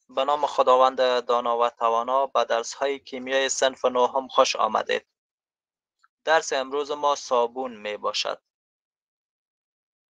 به نام خداوند دانا و توانا. به درس های کیمیای صنف نهم خوش آمدید. درس امروز ما صابون می باشد.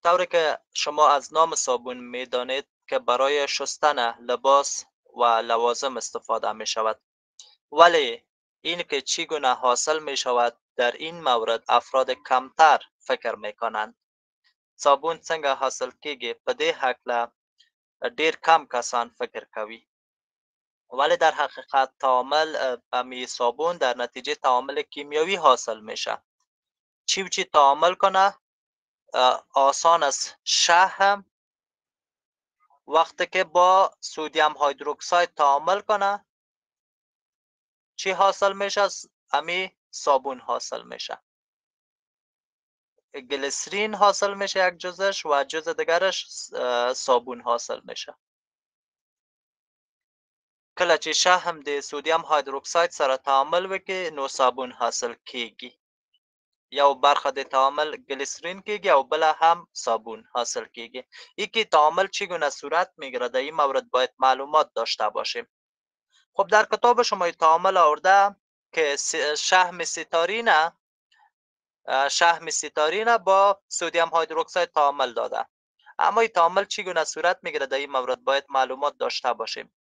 طوری که شما از نام صابون می دانید که برای شستن لباس و لوازم استفاده می شود. ولی این که چگونه حاصل می شود در این مورد افراد کمتر فکر می کنند. صابون څنګه حاصل کیږي په دې هکله ډیر کم کسان فکر کوي. ولی در حقیقت تعامل می صابون در نتیجه تعامل کیمیایی حاصل میشه. چی و چی تعامل کنه آسان است. شهم وقتی که با سودیم هیدروکساید تعامل کنه چی حاصل میشه؟ امی صابون حاصل میشه. گلیسرین حاصل میشه یک جزش و جز دیگرش صابون حاصل میشه. کله چې شهم د سودیم هیدروکساید سره تعامل وکړي نو صابون حاصل کیږي. یو برخه د تعامل گلیسرین کیږي او بله هم صابون حاصل کیږي. یکی تعامل چگونه صورت میگیره در این مورد باید معلومات داشته باشیم. خب در کتاب شما تعامل آورده که شحم ستارین با سودیم هیدروکساید تعامل داده. اما این تعامل چگونه صورت میگیره در این مورد باید معلومات داشته باشیم.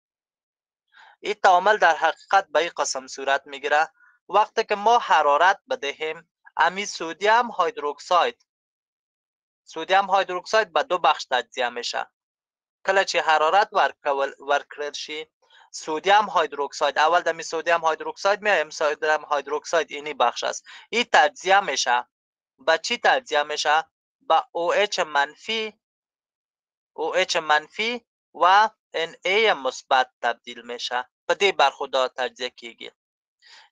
این تعامل در حقیقت به این قسم صورت میگیره وقتی که ما حرارت بدهیم امی سودیم هیدروکساید به دو بخش تجزیه میشه. کله چې حرارت ورکړل شي سودیم هیدروکساید اول دمی سودیم هیدروکساید میایم سودیم هیدروکساید اینی بخش است. این تجزیه میشه. به چی تجزیه میشه؟ به OH منفی و Na مثبت تبدیل میشه. به دې برخو دا تجزیه کیږي.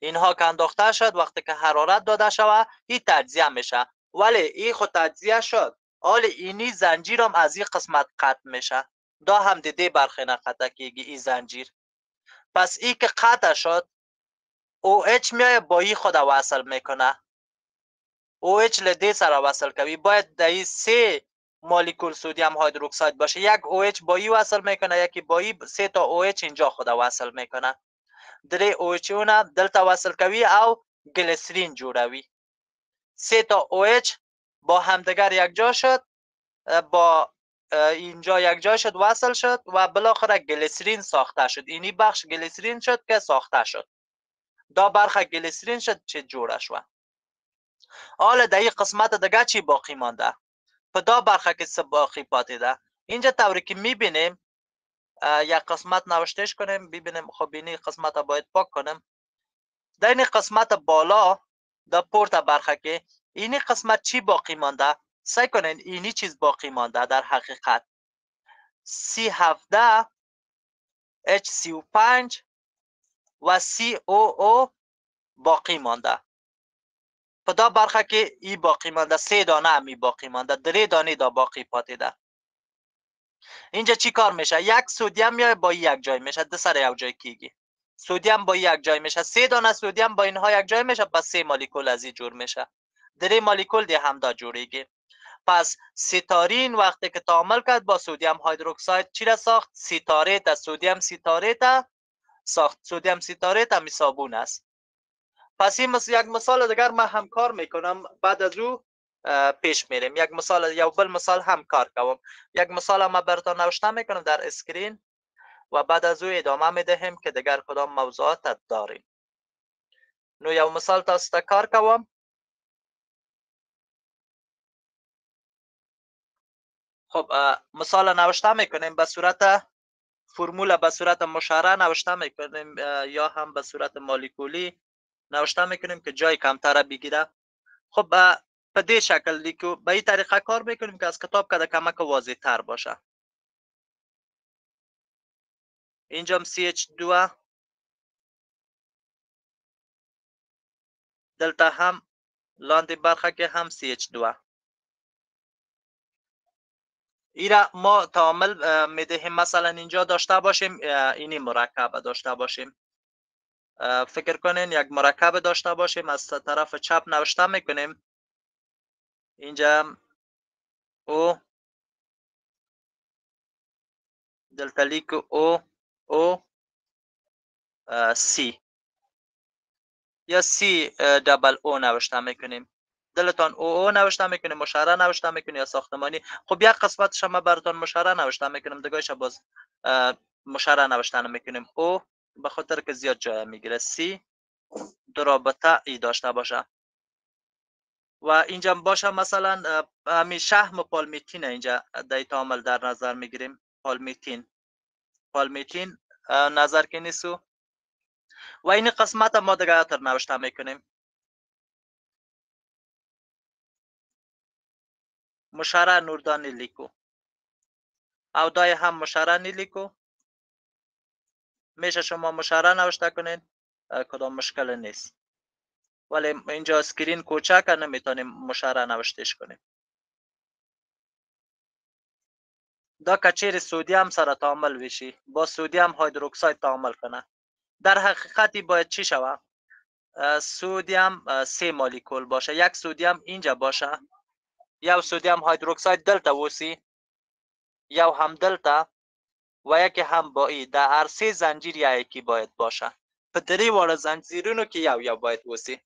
اینها که انداخته شد وقتی که حرارت داده شود این تجزیه میشه. ولی این خود تجزیه شد حال اینی زنجیر هم از این قسمت قطع میشه. دا هم دیده برخی نقطه کیگی این زنجیر. پس این که قطع شد OH میای با این خود وصل میکنه. OH لده سر وصل کوي باید در سه مولکول سودیم هیدروکساید باشه. یک OH با این وصل میکنه یکی با این سه تا OH اینجا خود وصل میکنه. درې OH دلته وصل کوي او گلیسرین جوړوي. سه تا OH با همدیگر یک جا شد با اینجا یک جا شد وصل شد و بالاخره گلیسرین ساخته شد. اینی بخش گلیسرین شد که ساخته شد. دا برخه گلیسرین شد چه جوړه شو. حالا در این قسمت دیگه چی باقی مانده؟ په دا برخه که څه باقی پاتې ده. اینجا طوری که میبینیم یک قسمت نوشتهش کنیم ببینیم. خب اینی قسمت باید پاک کنیم. در این قسمت بالا در پورت برخه که اینی قسمت چی باقی مانده؟ سعی کنین اینی چیز باقی مانده در حقیقت C17 H35 و COO باقی مانده. په دا برخه که ای باقی مانده سه دانه همی باقی مانده. درې دانه دا باقی پاتې ده. اینجا چی کار میشه؟ یک سودیم میای با یک جای میشه دو سر یک جای کیگی. سودیم با یک جای میشه سه دانه سودیم با اینها یک جای میشه بس سه مولکول از این جور میشه. درې مولکول دی هم دا جوړیږي. پس ستارین وقتی که تعامل کرد با سودیم هیدروکساید چی را ساخت؟ ستاره تا سودیم ستاره تا ساخت. سودیم ستاره تا می صابون است. پس این یک مثال دیگر من هم کار میکنم بعد از او پیش میریم. یک بل مثال هم کار کوم. یک مثال ما براتون نوشته میکنم در اسکرین و بعد از او ادامه میدهیم که دیگر کدام موضوعات داریم. نو یک مثال تاسو ته کار کوم. خب مثال نوشته میکنیم به صورت فرمول به صورت مشعره نوشته میکنیم یا هم به صورت مولکولی نوشته میکنیم که جای کمتر بگیره. خب به دې شکل لیکو. به این طریقه کار میکنیم که از کتاب که کمک واضح تر باشه. اینجا CH2 دلته هم لاندې برخه که هم CH2. ایرا ما تعامل میدهیم مثلا اینجا داشته باشیم اینی مرکب داشته باشیم. فکر کنین یک مرکب داشته باشیم از طرف چپ نوشته میکنیم. اینجا او دلته لیکو او او سی یا سی دبل او نوشته میکنیم. دلتان او نوشته میکنیم، مشاره نوشته میکنیم یا ساختمانی. خب یک قسمتش ما براتون مشاره نوشته میکنیم، دیگهش باز مشاره نوشته میکنیم. او به خاطر که زیاد جای میگیره. سی دو رابطه ای داشته باشه و اینجا باشه مثلا همین شحم پالمیتین اینجا در تعامل در نظر میگیریم. پالمیتین نظر که نیستو و این قسمت ما دیگه اتر نوشته میکنیم. مشاره نوردانی لیکو او دای هم مشاره نیلیکو میشه شما مشاره نوشته کنین، کدام مشکل نیست، ولی اینجا اسکرین کوچک نمیتونیم مشاره نوشتش کنیم. دا کچیر سودیم سره تعامل ویشی با سودیم هیدروکساید تعامل کنه. در حقیقتی باید چی شوه؟ سودیم 3 مولکول باشه. یک سودیم اینجا باشه، یا سودیم هیدروکساید دلتا وسی، یا هم دلتا و یکی هم با ای. در هر 3 زنجیر یکی باید باشه. په درې واړه زنجیرونو کې یو باید وسی.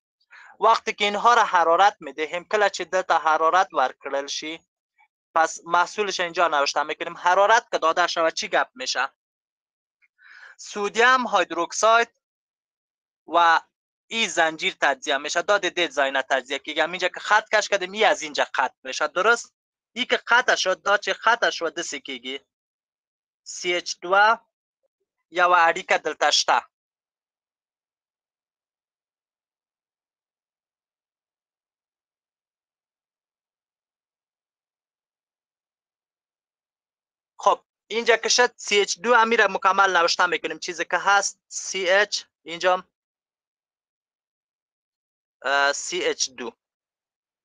وقتی که اینها را حرارت میدهیم، کله چې دلته حرارت ورکړل شي، پس محصولش اینجا نوشته میکنیم. حرارت که داده شود چی گپ میشه؟ سودیم هیدروکساید و این زنجیر تجزیه میشه. داده دید زاینه تجزیه که اینجا که خط کش کردیم، ای از اینجا قطع میشه. درست؟ ای که قطع شد، دا چه قطع شد دسی کیگی CH2 یا و اړیکه دلته شته. خب اینجا که شد CH2 امیر مکمل نوشته میکنیم. چیزی که هست CH اینجا CH2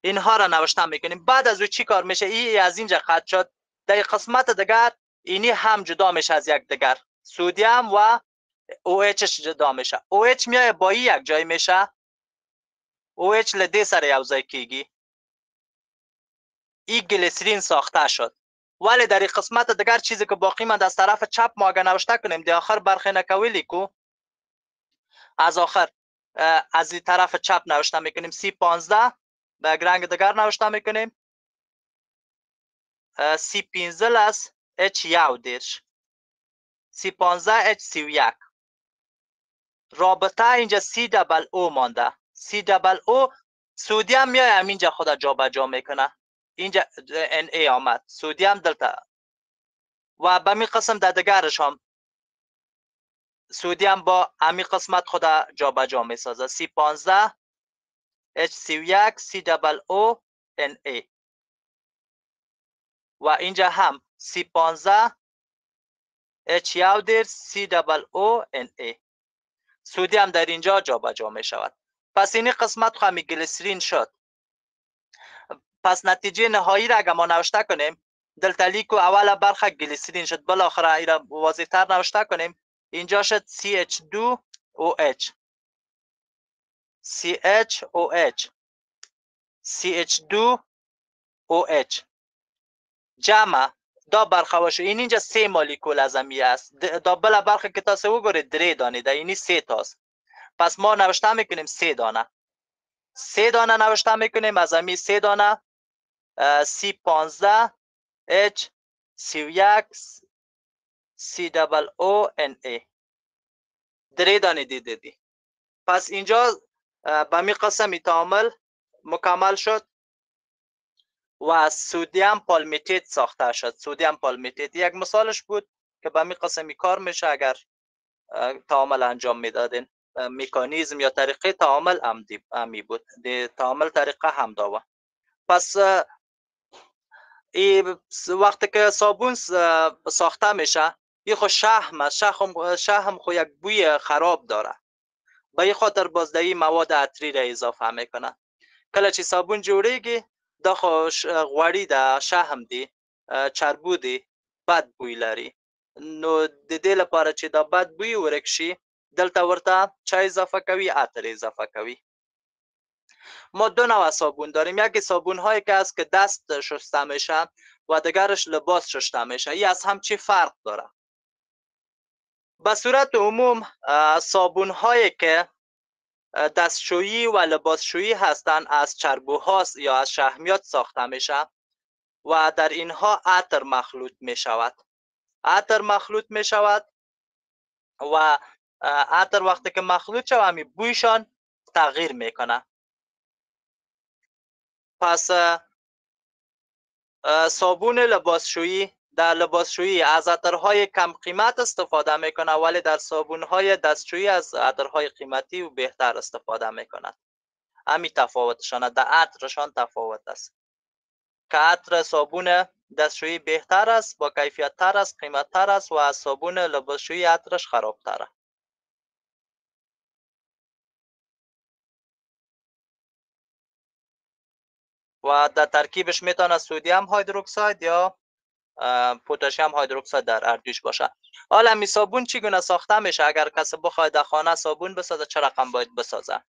اینها را نوشته میکنیم. بعد از او چی کار میشه؟ ای از اینجا قطع شد، در قسمت دیگر اینی هم جدا میشه از یک دیگر. سودیم و OH جدا میشه. OH میای با ای یک جای میشه، OH لدی سر یوځای کیگی. ای گلیسرین ساخته شد. ولی در قسمت دیگر چیزی که باقی ماند از طرف چپ ما اگه نوشته کنیم، دی آخر برخی نکویلی کو از آخر از این طرف چپ نوشته میکنیم. C15 به رنگ دیگر نوشته میکنیم. C15 است H11 C15 H31. رابطه اینجا COO مانده. COO سودیم میای همینجا خدا جابجا میکنه. اینجا Na آمد، سودیم دلتا و به می قسم در دیگرش هم سودیم با امی قسمت خدا جابجا میسازه. C15 H31 COO Na و اینجا هم C15 H11 COO Na. سودیم در اینجا جابجا می شود. پس این قسمت خواهی گلیسرین شد. پس نتیجه نهایی را اگر ما نوشته کنیم، دلتا لیکو اول برخه گلیسرین شد، بالاخره ایرا واضح تر نوشته کنیم. اینجا شد CH2OH CHOH CH2OH جمع دا برخه باشه. این اینجا 3 مولکول از امی است. دا بلا برخه که تاسه وگورید 3 دانه دا اینی 3 تاست. پس ما نوشته میکنیم 3 دانه. 3 دانه نوشته میکنیم از امی 3 دانه C15 H31 COO درې دانه دیدی. پس اینجا به می قسم تعامل مکمل شد و سودیم پالمیتیت ساخته شد. سودیم پالمیتیت یک مثالش بود که به می قسمی کار میشه اگر تعامل انجام میدادین. مکانیزم یا طریقه تعامل امی بود. تعامل طریقه هم داوه. پس وقتی که صابون ساخته میشه، یه خو شحم است. شحم خو یک بوی خراب داره. به این خاطر بازدهی مواد عطری را اضافه میکنه. کله چې صابون جوړیږي دا خو غوړي د شحم دی، چربو دی، بد بوی لري. نو د دې لپاره چې دا بد بوی ورک شي، دلته ورته چا اضافه کوي؟ عطر اضافه کوي. ما دو نوع صابون داریم. یکی صابون هایی که است که دست شسته میشه و دیگرش لباس شسته میشه. این از هم چی فرق داره؟ به صورت عموم صابون هایی که دستشویی و لباسشویی هستند از چربوهاست یا از شحمیات ساخته میشه و در اینها عطر مخلوط می شود. عطر مخلوط می شود و عطر وقتی که مخلوط شود همی بویشان تغییر میکنه. پس صابون لباسشویی در لباسشویی از عطرهای کم قیمت استفاده میکنه ولی در صابونهای دستشویی از عطرهای قیمتی و بهتر استفاده میکنه. همین تفاوتشان در عطرشان تفاوت است که عطر صابون دستشویی بهتر است، با کیفیت تر است، قیمت تر است و از صابون لباسشویی عطرش خراب تره. و در ترکیبش میتونه سدیم هیدروکساید یا پتاسیم هیدروکساید در اردوش باشه. حالا می صابون چگونه ساخته میشه؟ اگر کسی بخواد در خانه صابون بسازه چه رقم باید بسازه؟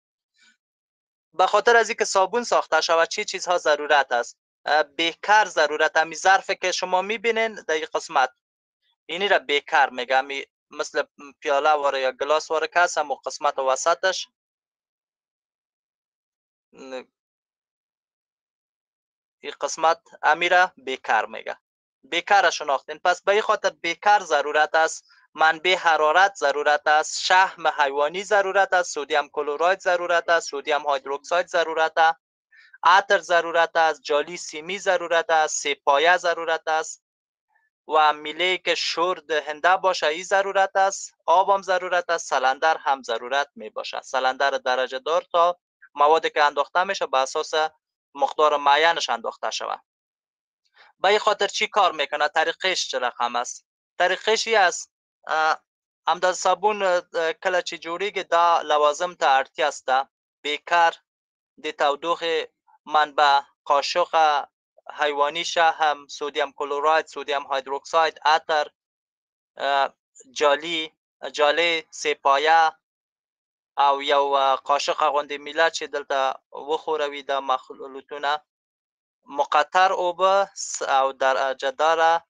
به خاطر از اینکه صابون ساخته شود چه چیزها ضرورت است؟ بیکر ضرورت. همی ظرف که شما میبینین در این قسمت اینی را بیکر میگم، مثل پیاله واره یا گلاس واره که هست، و قسمت وسطش این قسمت امیره بیکر میگه. بیکر شناختین. پس به این خاطر بیکر ضرورت است، منبع حرارت ضرورت است، شحم حیوانی ضرورت است، سدیم کلراید ضرورت است، سدیم هیدروکساید ضرورت است، عطر ضرورت است، جالی سیمی ضرورت است، سه‌پایه ضرورت است و میله که شور دهنده باشه ای ضرورت است، آب هم ضرورت است، سلندر هم ضرورت می باشه. سلندر درجه دار تا موادی که انداخته میشه به اساس مقدار معینش انداخته شود. به این خاطر چی کار میکنه؟ طریقش چه رقم است؟ طریقش ای است امداد صابون کله چی جوړیږي دا لوازم ته اړتیا سته: بیکر، د تودوخې منبع، قاشق حیواني شحم، سودیم کلوراید، سودیم هیدروکساید، عطر، جالی سه‌پایه او یو قاشق غوندې میله چې دلته وښوروي د مخلوطونه، مقطر اوبه او درجه دار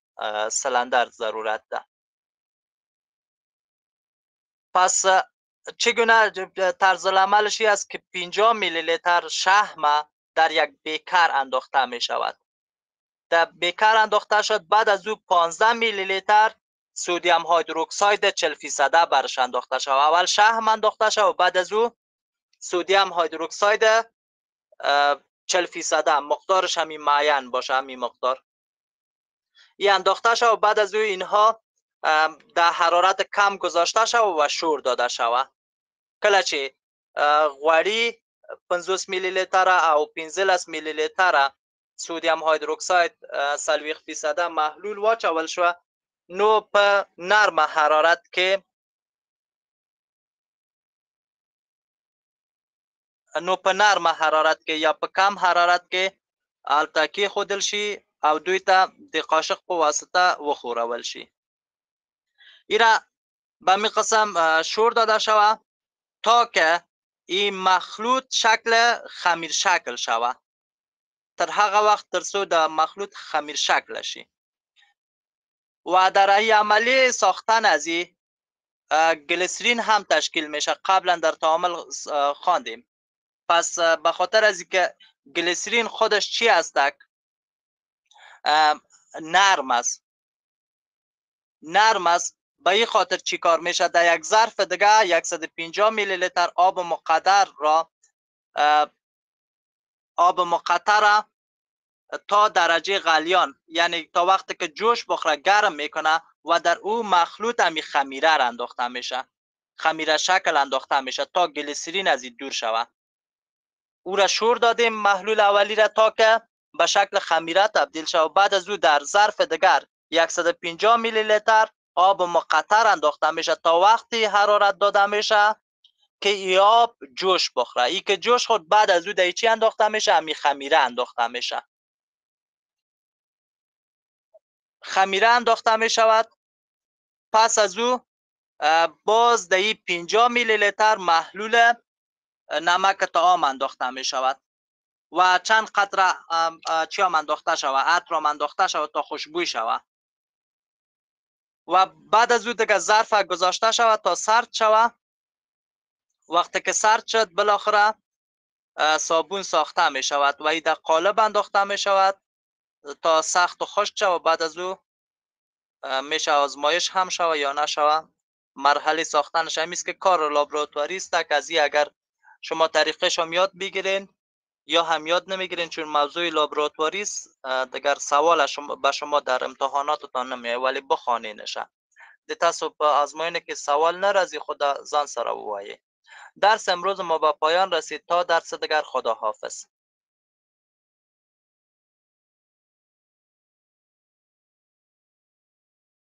سلندر ضرورت ده. پس چگونه طرز العملش است که 50 میلی لیتر شحم در یک بیکر انداخته می شود. در بیکر انداخته شد، بعد از او 15 میلی لیتر سدیم هیدروکساید 40% برش انداخته شود. اول شحم انداخته شود و بعد از او سدیم هیدروکساید 40%، مقدارش همین معین باشه، همین مقدار این انداخته شود و بعد از او اینها در حرارت کم گذاشته شود و شور داده شود. کله چې غوړي 50 میلی لیتر او 15 میلی لیتر سودیم هیدروکساید 40% محلول واچول شو، نو په نرم حرارت کې یا په کم حرارت کې الته کېښودل شي او دوی ته د قاشق په واسطه وښورول شي. ایره به همین قسم شور داده شود تا که این مخلوط شکل خمیر شکل شود. تر هغه وخت ترڅو د مخلوط خمیر شکل شي. و در این عملیه ساختن از این گلیسرین هم تشکیل میشه. قبلا در تعامل خواندیم. پس به خاطر از اینکه گلیسرین خودش چی است؟ نرم است. به این خاطر چی کار میشه؟ در یک ظرف دیگه 150 میلی لیتر آب مقطر تا درجه غلیان، یعنی تا وقتی که جوش بخوره گرم میکنه و در او مخلوط همی خمیره را انداخته میشه، خمیره شکل انداخته میشه تا گلیسرین از این دور شود. او را شور دادیم محلول اولی را تا که به شکل خمیره تبدیل شود. بعد از او در ظرف دیگر 150 میلی لیتر آب مقطر انداخته میشه تا وقتی حرارت داده میشه که ای آب جوش بخوره. ای که جوش خود بعد از او در چی انداخته میشه؟ همی خمیره انداخته میشه. خمیره انداخته می شود. پس از او باز در 50 میلی لیتر محلول نمک طعام انداخته می شود و چند قطره چی هم انداخته شود؟ عطر هم انداخته شود تا خوشبوی شود. و بعد از او دیگه ظرف گذاشته شود تا سرد شود. وقتی که سرد شد بالاخره صابون ساخته می شود و این در قالب انداخته می شود تا سخت و خشک شود. بعد از او میشه آزمایش هم شود یا نشود. مرحله ساختنش همی است که کار لابراتواری است که از این اگر شما طریقش هم یاد بگیرین یا هم یاد نمیگیرین چون موضوع لابراتواری است دیگر سوال به شما در امتحاناتتان نمیاد ولی بخوانینش. دیتا په آزموینه کې سوال نرازی خدا ځان سره ووایي. درس امروز ما به پایان رسید تا درس دیگر خدا حافظ.